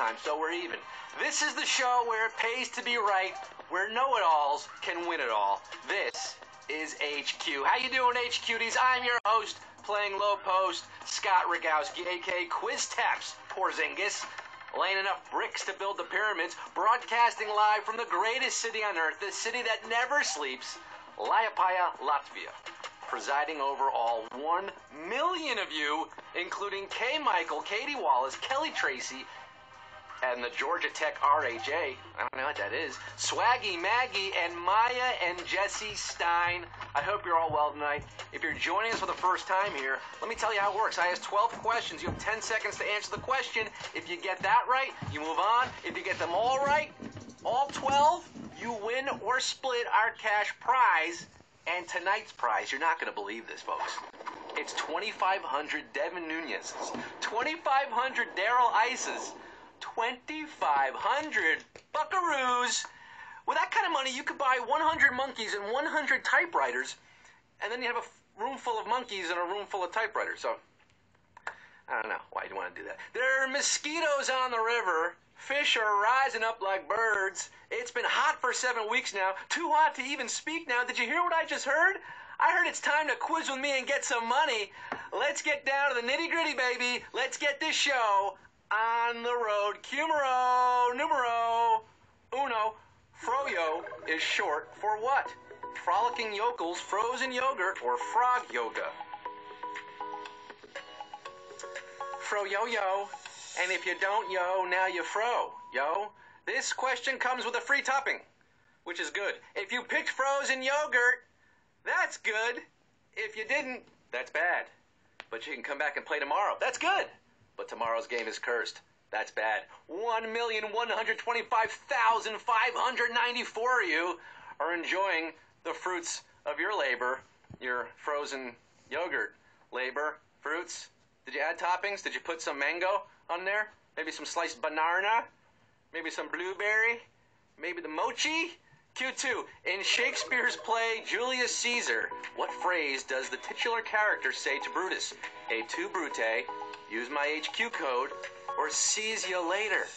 time, so we're even. This is the show where it pays to be right, where know-it-alls can win it all. This is HQ. How you doing, HQties? I'm your host, playing low post, Scott Rogowski, a.k.a. Quiz Taps Porzingis, laying enough bricks to build the pyramids, broadcasting live from the greatest city on earth, the city that never sleeps, Liepāja, Latvia. Presiding over all 1 million of you, including K. Michael, Katie Wallace, Kelly Tracy, and the Georgia Tech RHA, I don't know what that is, Swaggy Maggie, and Maya and Jesse Stein. I hope you're all well tonight. If you're joining us for the first time here, let me tell you how it works. I ask 12 questions. You have 10 seconds to answer the question. If you get that right, you move on. If you get them all right, all 12, you win or split our cash prize. And tonight's prize, you're not going to believe this, folks. It's 2,500 Devin Nunez's, 2,500 Daryl Ice's, 2,500 buckaroos. With that kind of money, you could buy 100 monkeys and 100 typewriters, and then you have a room full of monkeys and a room full of typewriters. So, I don't know why you'd want to do that. There are mosquitoes on the river. Fish are rising up like birds. It's been hot for 7 weeks now. Too hot to even speak now. Did you hear what I just heard? I heard it's time to quiz with me and get some money. Let's get down to the nitty-gritty, baby. Let's get this show on the road. Numero uno. Froyo is short for what? Frolicking yokels, frozen yogurt, or frog yoga? Fro-yo-yo. And if you don't yo, now you fro, yo. This question comes with a free topping, which is good. If you picked frozen yogurt, that's good. If you didn't, that's bad. But you can come back and play tomorrow. That's good. But tomorrow's game is cursed. That's bad. 1,125,594 of you are enjoying the fruits of your labor, your frozen yogurt labor, fruits. Did you add toppings? Did you put some mango on there? Maybe some sliced banana? Maybe some blueberry? Maybe the mochi? Q2. In Shakespeare's play Julius Caesar, what phrase does the titular character say to Brutus? A2 Brute, use my HQ code, or seize you later?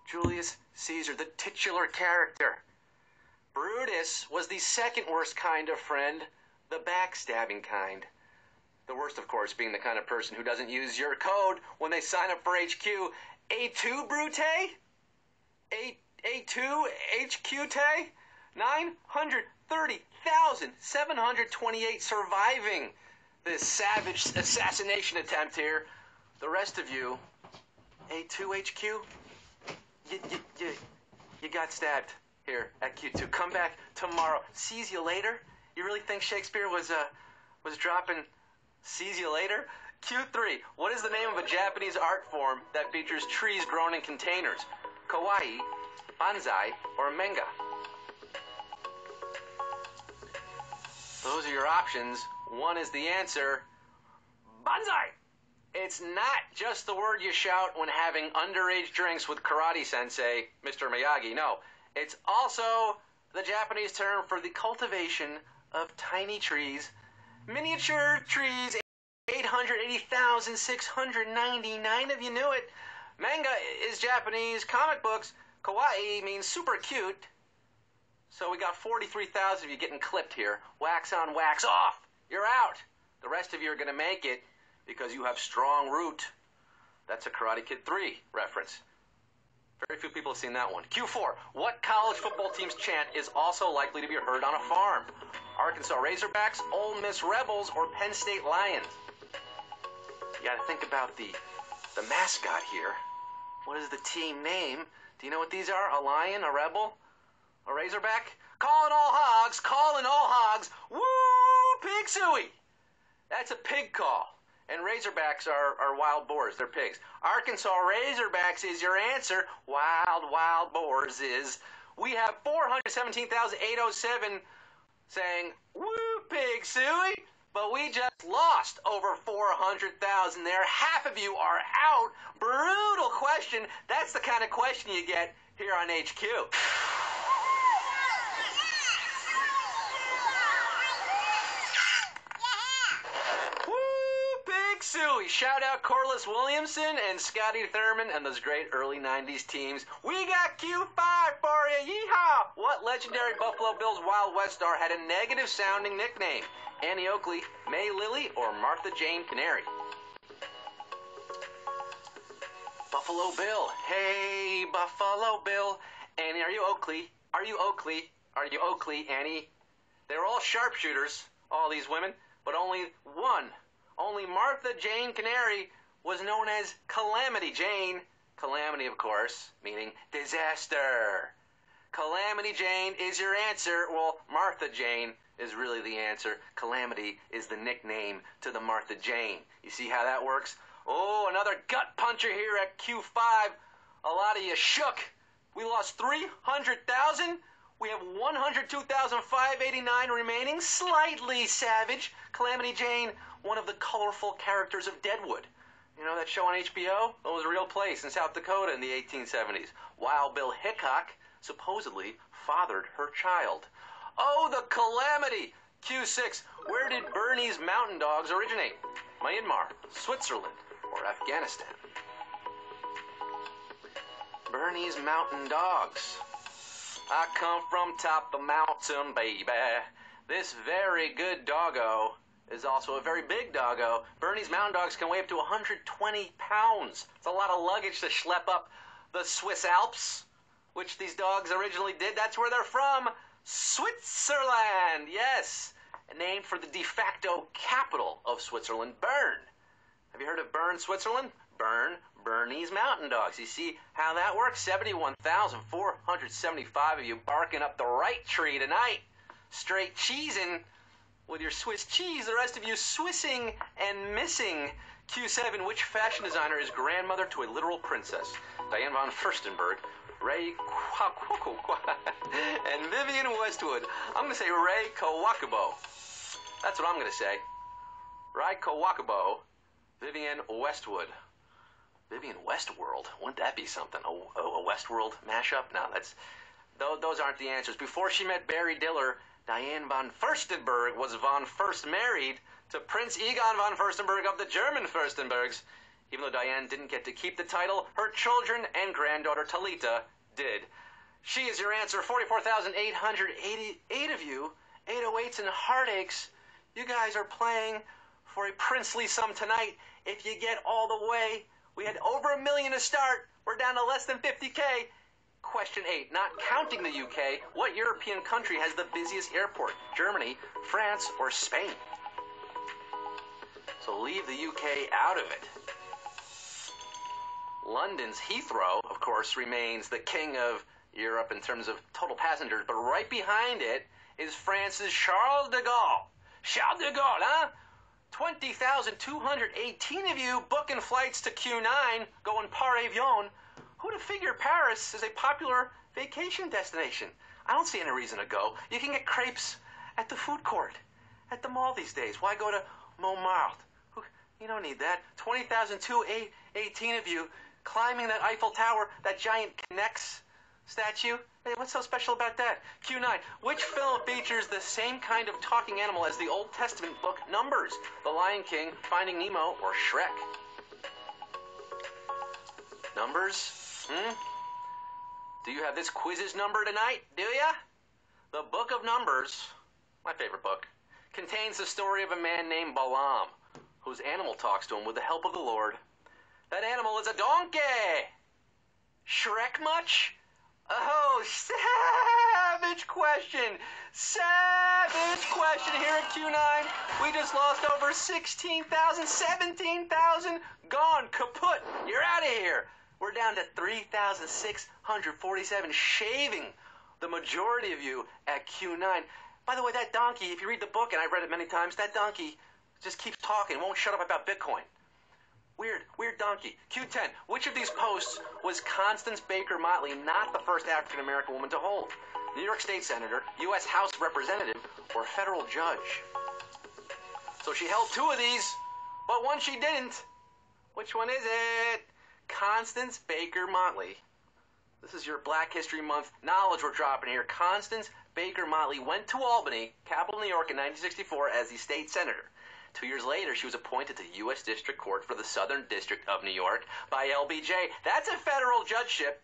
Julius Caesar, the titular character. Brutus was the second worst kind of friend, the backstabbing kind. The worst, of course, being the kind of person who doesn't use your code when they sign up for HQ. A2 Brute? A2 HQ? 930,728 surviving this savage assassination attempt here. The rest of you, A2 HQ, you got stabbed here at Q2. Come back tomorrow. Seize you later? You really think Shakespeare was dropping "sees you later"? Q3. What is the name of a Japanese art form that features trees grown in containers? Kawaii, bonsai, or manga? Those are your options. One is the answer. Bonsai! It's not just the word you shout when having underage drinks with karate sensei, Mr. Miyagi. No, it's also the Japanese term for the cultivation of tiny trees. Miniature trees, 880,699 of you knew it. Manga is Japanese. Comic books, kawaii means super cute. So we got 43,000 of you getting clipped here. Wax on, wax off. You're out. The rest of you are going to make it because you have strong root. That's a Karate Kid 3 reference. Very few people have seen that one. Q4. What college football team's chant is also likely to be heard on a farm? Arkansas Razorbacks, Ole Miss Rebels, or Penn State Lions? You got to think about the mascot here. What is the team name? Do you know what these are? A lion, a rebel, a razorback? Calling all hogs, calling all hogs. Woo, pig suey. That's a pig call. And Razorbacks are wild boars. They're pigs. Arkansas Razorbacks is your answer. Wild boars is. We have 417,807 saying, woo, pig suey. But we just lost over 400,000 there. Half of you are out. Brutal question. That's the kind of question you get here on HQ. Woo, pig suey. Suey. Shout out Corliss Williamson and Scotty Thurman and those great early 90s teams. We got Q5 for you. Yeehaw! What legendary Buffalo Bills Wild West star had a negative sounding nickname? Annie Oakley, May Lily, or Martha Jane Canary? Buffalo Bill. Hey, Buffalo Bill. Annie, are you Oakley? Are you Oakley? Are you Oakley, Annie? They're all sharpshooters, all these women, but only one. Only Martha Jane Canary was known as Calamity Jane. Calamity, of course, meaning disaster. Calamity Jane is your answer. Well, Martha Jane is really the answer. Calamity is the nickname to the Martha Jane. You see how that works? Oh, another gut puncher here at Q5. A lot of you shook. We lost 300,000. We have 102,589 remaining. Slightly savage. Calamity Jane, one of the colorful characters of Deadwood. You know that show on HBO? It was a real place in South Dakota in the 1870s. Wild Bill Hickok supposedly fathered her child. Oh, the calamity! Q6, where did Bernese mountain dogs originate? Myanmar, Switzerland, or Afghanistan? Bernese mountain dogs. I come from top of the mountain, baby. This very good doggo is also a very big doggo. Bernese mountain dogs can weigh up to 120 pounds. It's a lot of luggage to schlep up the Swiss Alps, which these dogs originally did. That's where they're from. Switzerland, yes. Named for the de facto capital of Switzerland, Bern. Have you heard of Bern, Switzerland? Bern, Bernese mountain dogs. You see how that works? 71,475 of you barking up the right tree tonight. Straight cheesing with your Swiss cheese. The rest of you Swissing and missing. Q7, which fashion designer is grandmother to a literal princess? Diane von Furstenberg, Ray and Vivian Westwood. I'm going to say Ray Kawakubo. That's what I'm going to say. Ray Kawakubo, Vivian Westwood. Vivian Westworld. Wouldn't that be something? A Westworld mashup? No, those aren't the answers. Before she met Barry Diller, Diane von Furstenberg was von Furst married to Prince Egon von Furstenberg of the German Furstenbergs. Even though Diane didn't get to keep the title, her children and granddaughter Talita did. She is your answer. 44,888 of you. 808s and heartaches. You guys are playing for a princely sum tonight. If you get all the way, we had over $1 million to start. We're down to less than 50K. Question 8, not counting the UK, what European country has the busiest airport? Germany, France, or Spain? So leave the UK out of it. London's Heathrow, of course, remains the king of Europe in terms of total passengers, but right behind it is France's Charles de Gaulle. Charles de Gaulle, huh? 20,218 of you booking flights to Q9, going par avion. Who'd have figured Paris is a popular vacation destination? I don't see any reason to go. You can get crepes at the food court, at the mall these days. Why go to Montmartre? You don't need that. 20,218 of you climbing that Eiffel Tower, that giant Knex statue. Hey, what's so special about that? Q9, which film features the same kind of talking animal as the Old Testament book Numbers? The Lion King, Finding Nemo, or Shrek? Numbers? Do you have this quiz's number tonight? Do ya? The Book of Numbers, my favorite book, contains the story of a man named Balaam, whose animal talks to him with the help of the Lord. That animal is a donkey. Shrek much? Oh, savage question. Savage question here at Q9. We just lost over 16,000, 17,000. Gone, kaput. You're out of here. We're down to 3,647, shaving the majority of you at Q9. By the way, that donkey, if you read the book, and I've read it many times, that donkey just keeps talking, won't shut up about Bitcoin. Weird donkey. Q10, which of these posts was Constance Baker Motley not the first African-American woman to hold? New York State Senator, U.S. House Representative, or federal judge? So she held 2 of these, but one she didn't. Which one is it? Constance Baker Motley. This is your Black History Month knowledge we're dropping here. Constance Baker Motley went to Albany, capital New York, in 1964 as the state senator. 2 years later, she was appointed to the U.S. District Court for the Southern District of New York by LBJ. That's a federal judgeship.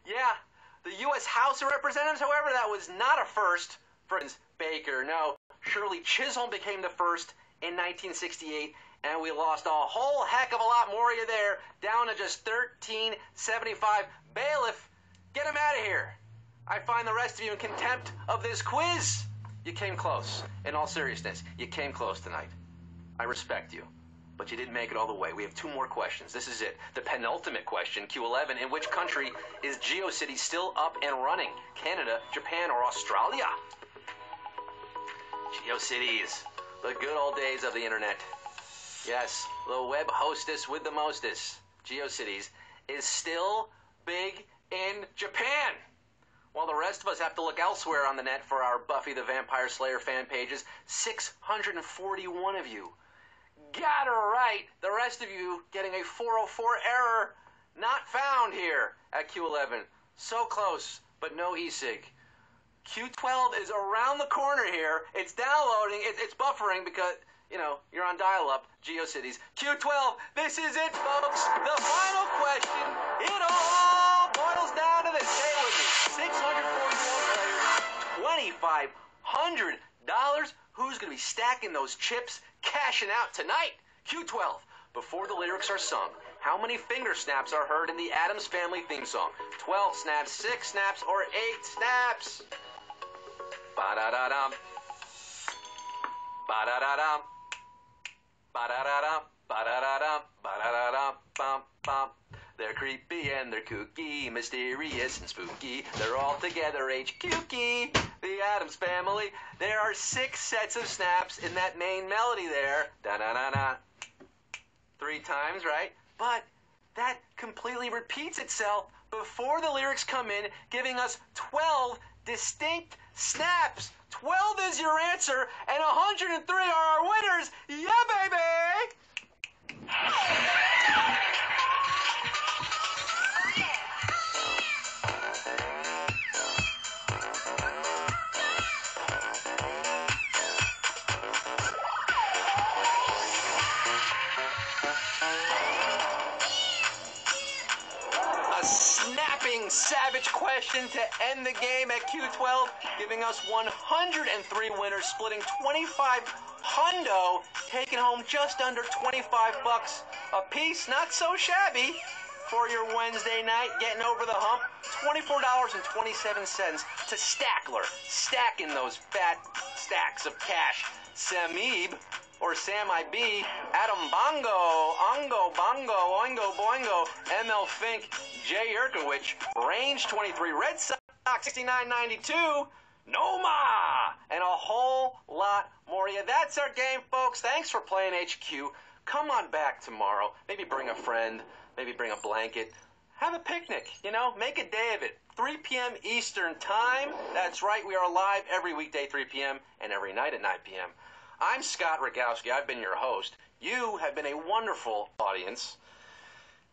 Yeah, the U.S. House of Representatives, however, that was not a first for Baker. No, Shirley Chisholm became the first in 1968, and we lost a whole heck of a lot more of you there, down to just 1375. Bailiff, get him out of here. I find the rest of you in contempt of this quiz. You came close. In all seriousness, you came close tonight. I respect you, but you didn't make it all the way. We have 2 more questions. This is it. The penultimate question, Q11. In which country is GeoCities still up and running? Canada, Japan, or Australia? GeoCities, the good old days of the internet. Yes, the web hostess with the mostess, GeoCities, is still big in Japan. While the rest of us have to look elsewhere on the net for our Buffy the Vampire Slayer fan pages, 641 of you got it right. The rest of you getting a 404 error, not found here at Q11. So close, but no e-sig. Q12 is around the corner here. It's downloading. It's buffering because, you know, you're on dial-up, GeoCities. Q12, this is it, folks. The final question. It all boils down to this. Stay with me. 644 players, $2,500. Who's going to be stacking those chips, cashing out tonight? Q12, before the lyrics are sung, how many finger snaps are heard in the Addams Family theme song? 12 snaps, 6 snaps, or 8 snaps? Ba-da-da-dum. Ba-da-da-dum. Ba-da-da-dum. Ba-da-da-dum. Ba-da-da-dum. Bum, bum. They're creepy and they're kooky, mysterious and spooky. They're all together HQky, the Addams Family. There are 6 sets of snaps in that main melody there. Da-da-da-da. 3 times, right? But that completely repeats itself before the lyrics come in, giving us 12 distinct snaps. 12 is your answer, and 103 are our winners. Yeah, baby! Snapping savage question to end the game at Q12, giving us 103 winners, splitting 25 hundo, taking home just under 25 bucks a piece. Not so shabby for your Wednesday night, getting over the hump. $24.27 to Stackler, stacking those fat stacks of cash. Samib, or Sam IB, Adam Bongo, Ongo Bongo, Oingo Boingo, ML Fink, Jay Yerkowicz, Range 23, Red Sox 6992, Noma, and a whole lot more. Yeah, that's our game, folks. Thanks for playing HQ. Come on back tomorrow. Maybe bring a friend. Maybe bring a blanket. Have a picnic, you know, make a day of it. 3 p.m. Eastern Time. That's right, we are live every weekday 3 p.m. and every night at 9 p.m. I'm Scott Rogowski. I've been your host. You have been a wonderful audience.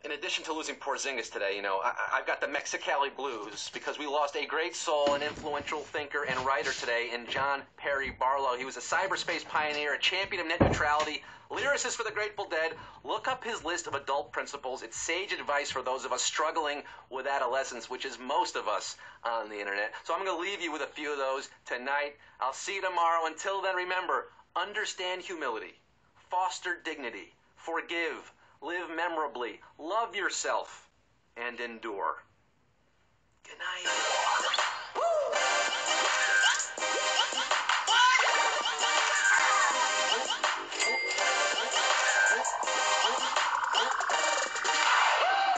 In addition to losing Porzingis today, you know, I've got the Mexicali blues because we lost a great soul, an influential thinker and writer today in John Perry Barlow. He was a cyberspace pioneer, a champion of net neutrality, lyricist for the Grateful Dead. Look up his list of adult principles. It's sage advice for those of us struggling with adolescence, which is most of us on the internet. So I'm going to leave you with a few of those tonight. I'll see you tomorrow. Until then, remember, understand humility, foster dignity, forgive, live memorably, love yourself, and endure.